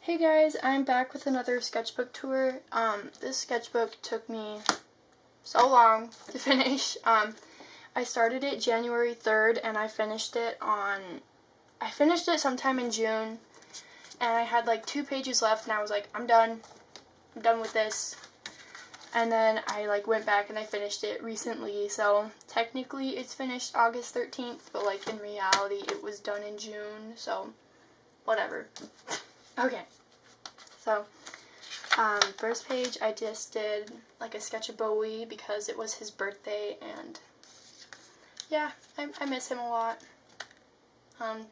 Hey guys, I'm back with another sketchbook tour. This sketchbook took me so long to finish. I started it January 3rd and I finished it sometime in June, and I had like 2 pages left and I was like, I'm done with this. And then I went back and I finished it recently, so technically it's finished August 13th, but in reality it was done in June, so whatever. Okay, so first page I just did a sketch of Bowie because it was his birthday, and yeah, I miss him a lot.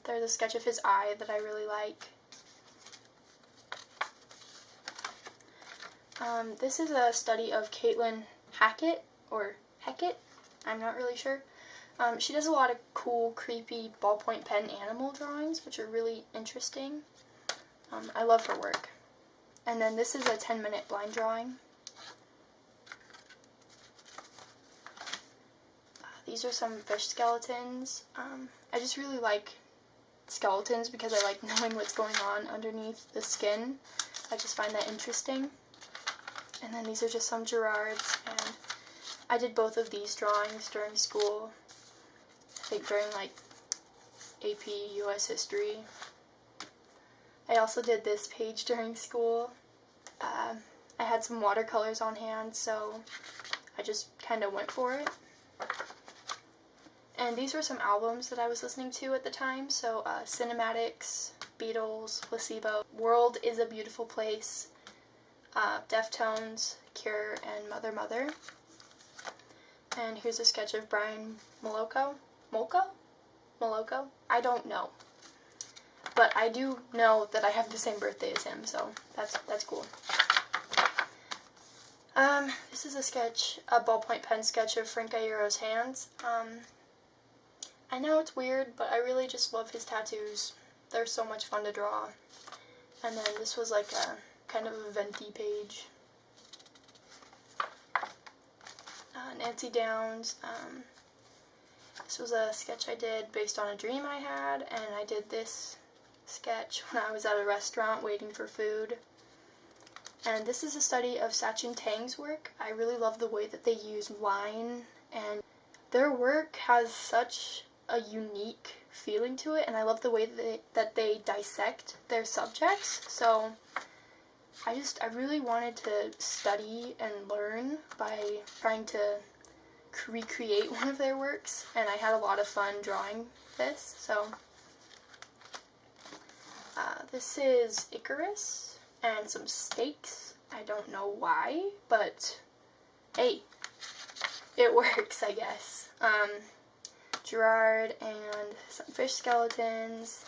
There's a sketch of his eye that I really like. This is a study of Caitlin Hackett, or Heckett, I'm not really sure. She does a lot of cool, creepy ballpoint pen animal drawings, which are really interesting. I love her work. And then this is a 10-minute blind drawing. These are some fish skeletons. I just really like skeletons because I like knowing what's going on underneath the skin. I just find that interesting. And then these are just some Gerards, and I did both of these drawings during school. I think during AP US History. I also did this page during school. I had some watercolors on hand, so I just kind of went for it. And these were some albums that I was listening to at the time, so Cinematics, Beatles, Placebo, World is a Beautiful Place, Deftones, Cure, and Mother Mother. And here's a sketch of Brian Moloko? I don't know. But I do know that I have the same birthday as him, so that's cool. This is a ballpoint pen sketch of Frank Iiero's hands. I know it's weird, but I really just love his tattoos. They're so much fun to draw. And then this was a kind of a venti page. Nancy Downs. This was a sketch I did based on a dream I had, and I did this sketch when I was at a restaurant waiting for food. And this is a study of Sachin Tang's work. I really love the way that they use line, and their work has such a unique feeling to it, and I love the way that they dissect their subjects. So I really wanted to study and learn by trying to recreate one of their works, and I had a lot of fun drawing this. So this is Icarus and some steaks. I don't know why, but hey, it works, I guess. Gerard and some fish skeletons.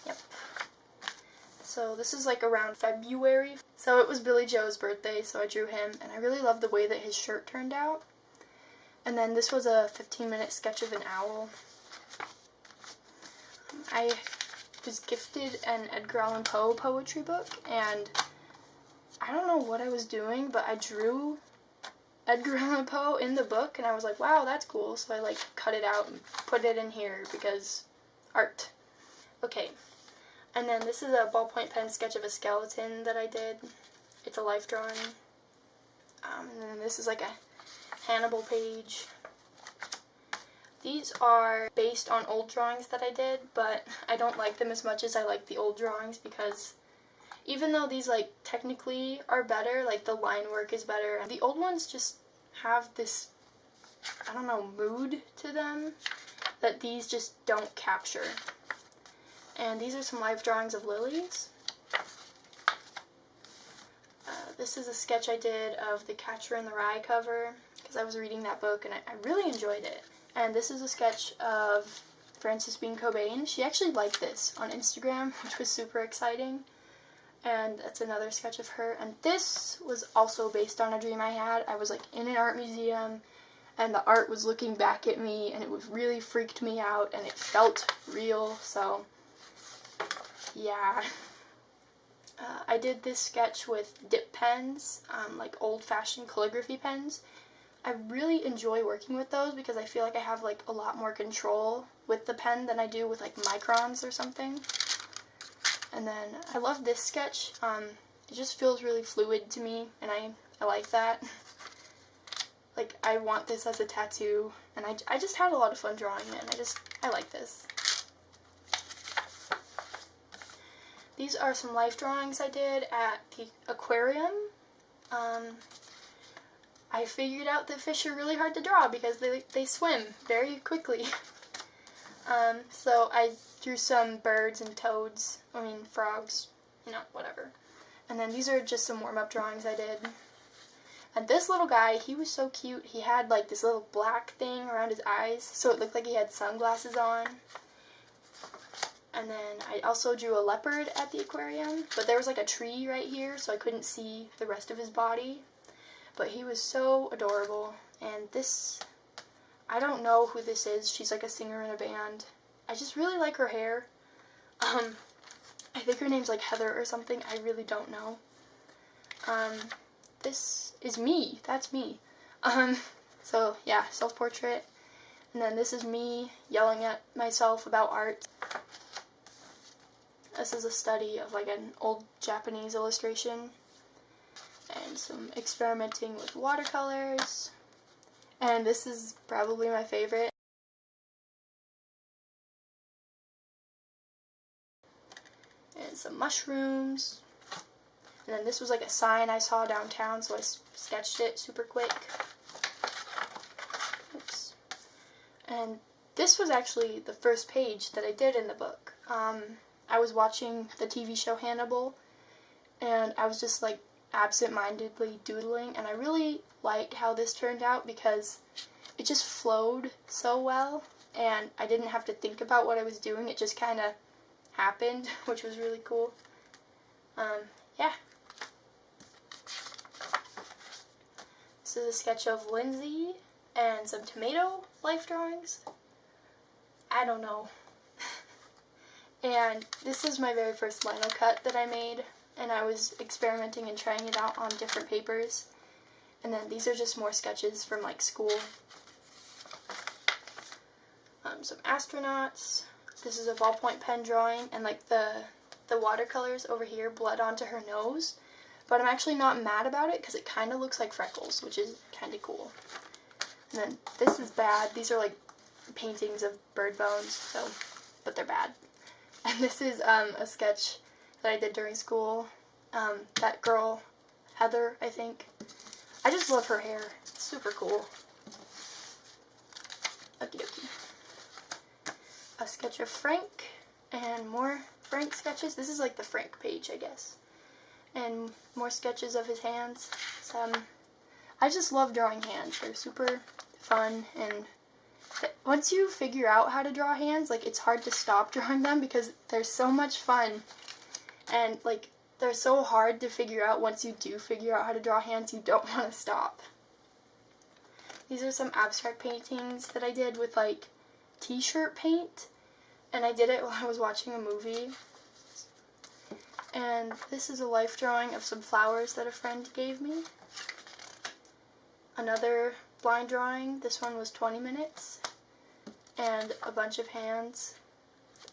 Yep. So this is around February. So it was Billy Joe's birthday, so I drew him, and I really love the way that his shirt turned out. And then this was a 15-minute sketch of an owl. I was gifted an Edgar Allan Poe poetry book, and I don't know what I was doing, but I drew Edgar Allan Poe in the book, and I was like, wow, that's cool. So I cut it out and put it in here because art. Okay, and then this is a ballpoint pen sketch of a skeleton that I did. It's a life drawing. And then this is a Hannibal page. These are based on old drawings that I did, but I don't like them as much as I like the old drawings, because even though these technically are better, the line work is better, the old ones just have this, I don't know, mood to them that these just don't capture. And these are some live drawings of lilies. This is a sketch I did of the Catcher in the Rye cover, because I was reading that book and I really enjoyed it. And this is a sketch of Frances Bean Cobain. She actually liked this on Instagram, which was super exciting. And that's another sketch of her. And this was also based on a dream I had. I was in an art museum, and the art was looking back at me, and it was really freaked me out, and it felt real. So yeah. I did this sketch with dip pens, old-fashioned calligraphy pens. I really enjoy working with those because I feel I have a lot more control with the pen than I do with microns or something. And then I love this sketch. It just feels really fluid to me, and I like that. Like, I want this as a tattoo, and I just had a lot of fun drawing it, and I like this. These are some life drawings I did at the aquarium. I figured out that fish are really hard to draw because they swim very quickly. So I drew some birds and toads, frogs, whatever. And then these are just some warm-up drawings I did. And this little guy, he was so cute. He had like this little black thing around his eyes, so it looked like he had sunglasses on. And then I also drew a leopard at the aquarium, but there was like a tree right here, so I couldn't see the rest of his body. But he was so adorable. And this, I don't know who this is. She's like a singer in a band. I just really like her hair. I think her name's like Heather or something. I really don't know. This is me. That's me. So yeah, self-portrait. And then this is me yelling at myself about art. This is a study of like an old Japanese illustration. And some experimenting with watercolors. And this is probably my favorite. And some mushrooms. And then this was like a sign I saw downtown, so I sketched it super quick. Oops. And this was actually the first page that I did in the book. I was watching the TV show Hannibal, and I was just like absent-mindedly doodling, and I really like how this turned out because it just flowed so well, and I didn't have to think about what I was doing. It just kind of happened, which was really cool. Yeah. This is a sketch of Lindsay and some tomato life drawings. I don't know. And this is my very first lino cut that I made, and I was experimenting and trying it out on different papers. And then these are just more sketches from like school. Some astronauts. This is a ballpoint pen drawing, and like the watercolors over here bled onto her nose. But I'm actually not mad about it because it kind of looks like freckles, which is kind of cool. And then this is bad. These are like paintings of bird bones, but they're bad. And this is a sketch that I did during school. That girl, Heather, I think. I just love her hair. It's super cool. Okie dokie. A sketch of Frank, and more Frank sketches. This is like the Frank page, I guess. And more sketches of his hands. I just love drawing hands. They're super fun, and once you figure out how to draw hands, like, it's hard to stop drawing them because they're so much fun. And like, they're so hard to figure out. Once you do figure out how to draw hands, you don't want to stop. These are some abstract paintings that I did with like t-shirt paint, and I did it while I was watching a movie. And this is a life drawing of some flowers that a friend gave me. Another blind drawing. This one was 20 minutes. And a bunch of hands.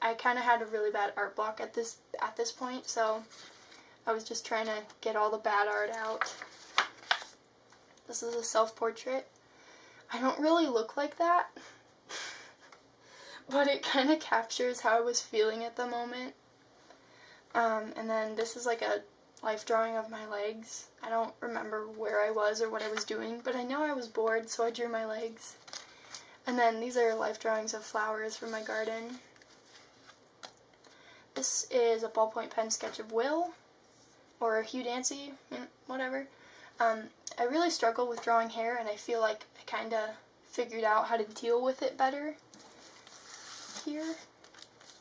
I kind of had a really bad art block at this point, so I was just trying to get all the bad art out. This is a self-portrait. I don't really look like that, but it kind of captures how I was feeling at the moment. And then this is like a life drawing of my legs. I don't remember where I was or what I was doing, but I know I was bored, so I drew my legs. And then these are life drawings of flowers from my garden. This is a ballpoint pen sketch of Will, or Hugh Dancy, whatever. I really struggle with drawing hair, and I feel like I kind of figured out how to deal with it better here.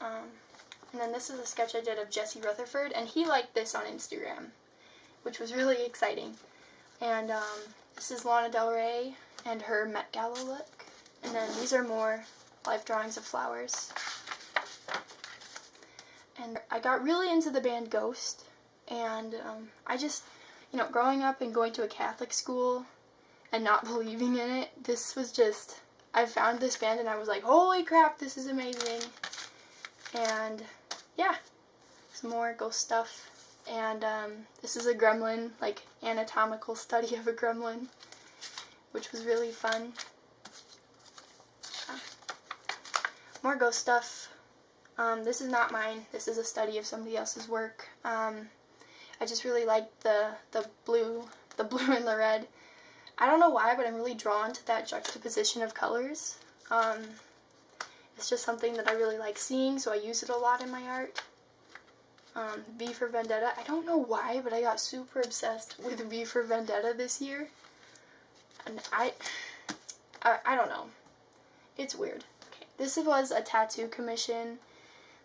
And then this is a sketch I did of Jesse Rutherford, and he liked this on Instagram, which was really exciting. And this is Lana Del Rey and her Met Gala look. And then these are more life drawings of flowers. And I got really into the band Ghost, and I just, growing up and going to a Catholic school and not believing in it, this was just, I found this band and I was like, holy crap, this is amazing. And yeah, some more ghost stuff. And this is a gremlin, like anatomical study of a gremlin, which was really fun. More ghost stuff. This is not mine. This is a study of somebody else's work. I just really like the blue and the red. I don't know why, but I'm really drawn to that juxtaposition of colors. It's just something that I really like seeing, so I use it a lot in my art. V for Vendetta. I don't know why, but I got super obsessed with V for Vendetta this year. And I don't know. It's weird. Okay, this was a tattoo commission.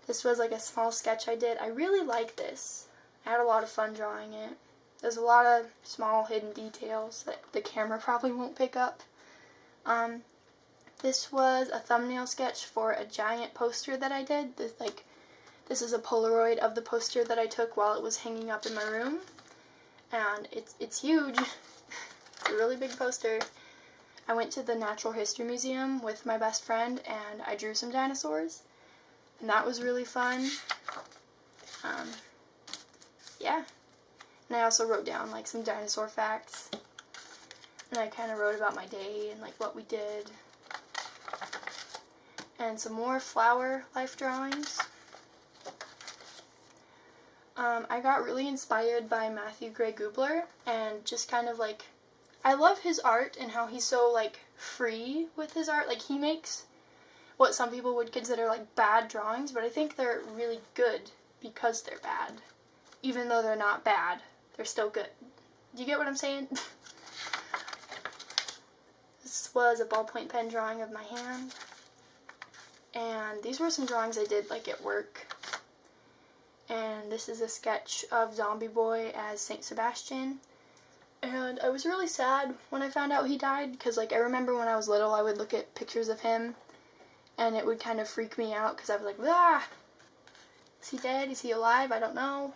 This was like a small sketch I did. I really like this. I had a lot of fun drawing it. There's a lot of small hidden details that the camera probably won't pick up. This was a thumbnail sketch for a giant poster that I did. This is a Polaroid of the poster that I took while it was hanging up in my room. And it's huge. It's a really big poster. I went to the Natural History Museum with my best friend and I drew some dinosaurs. And that was really fun. Yeah. And I also wrote down like some dinosaur facts. And I kind of wrote about my day and like what we did. And some more flower life drawings. I got really inspired by Matthew Gray Gubler and just kind of like, I love his art and how he's so like free with his art. Like he makes what some people would consider like bad drawings, but I think they're really good because they're bad. Even though they're not bad, they're still good. Do you get what I'm saying? This was a ballpoint pen drawing of my hand. And these were some drawings I did like at work. And this is a sketch of Zombie Boy as Saint Sebastian. And I was really sad when I found out he died, because like I remember when I was little I would look at pictures of him and it would kind of freak me out because I was like, ah, is he dead? Is he alive? I don't know.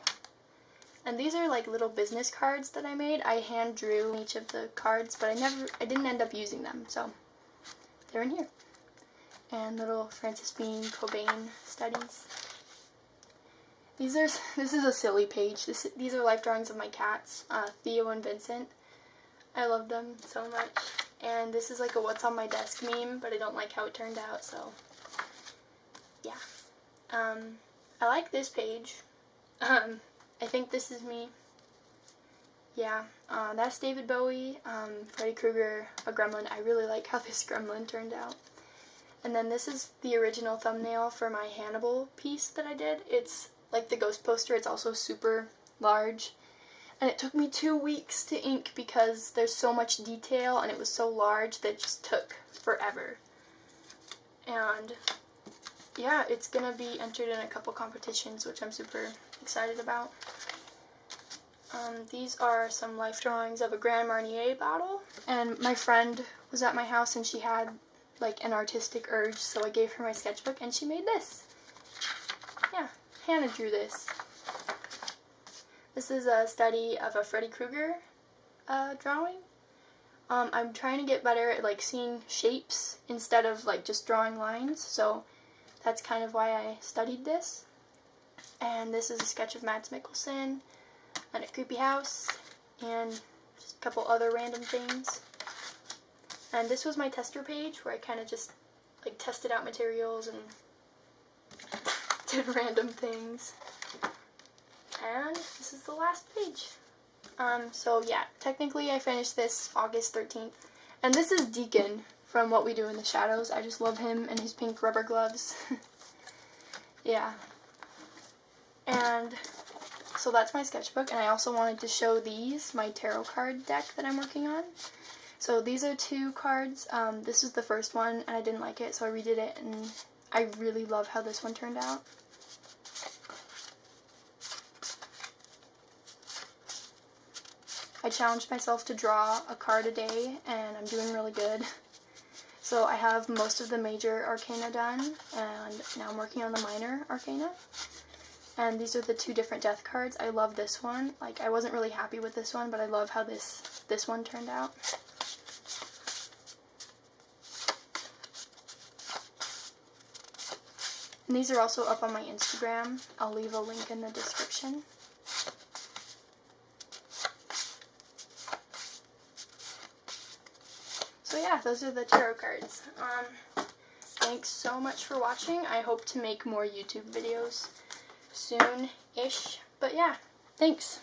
And these are like little business cards that I made. I hand drew each of the cards, but I didn't end up using them, so they're in here. And little Francis Bean Cobain studies. This is a silly page. These are life drawings of my cats, Theo and Vincent. I love them so much. And this is like a what's on my desk meme, but I don't like how it turned out, so yeah. I like this page. I think this is me. Yeah, that's David Bowie, Freddy Krueger, a gremlin. I really like how this gremlin turned out. And then this is the original thumbnail for my Hannibal piece that I did. It's like the ghost poster, it's also super large. And it took me 2 weeks to ink because there's so much detail and it was so large that it just took forever. And yeah, it's gonna be entered in a couple competitions, which I'm super excited about. These are some life drawings of a Grand Marnier bottle. And my friend was at my house and she had like an artistic urge, so I gave her my sketchbook and she made this. Yeah, Hannah drew this. This is a study of a Freddy Krueger drawing. I'm trying to get better at like seeing shapes instead of like just drawing lines, so that's kind of why I studied this. And this is a sketch of Mads Mikkelsen and a creepy house and just a couple other random things. And this was my tester page where I kind of just like tested out materials and did random things. And this is the last page. So yeah, technically I finished this August 13th. And this is Deacon from What We Do in the Shadows. I just love him and his pink rubber gloves. Yeah. And so that's my sketchbook. And I also wanted to show these, my tarot card deck that I'm working on. So these are 2 cards. This is the first one and I didn't like it, so I redid it, and I really love how this one turned out. I challenged myself to draw a card a day and I'm doing really good. So I have most of the major arcana done and now I'm working on the minor arcana. And these are the 2 different death cards. I love this one. Like, I wasn't really happy with this one, but I love how this one turned out. And these are also up on my Instagram. I'll leave a link in the description. So yeah, those are the tarot cards. Thanks so much for watching. I hope to make more YouTube videos soon-ish. But yeah, thanks.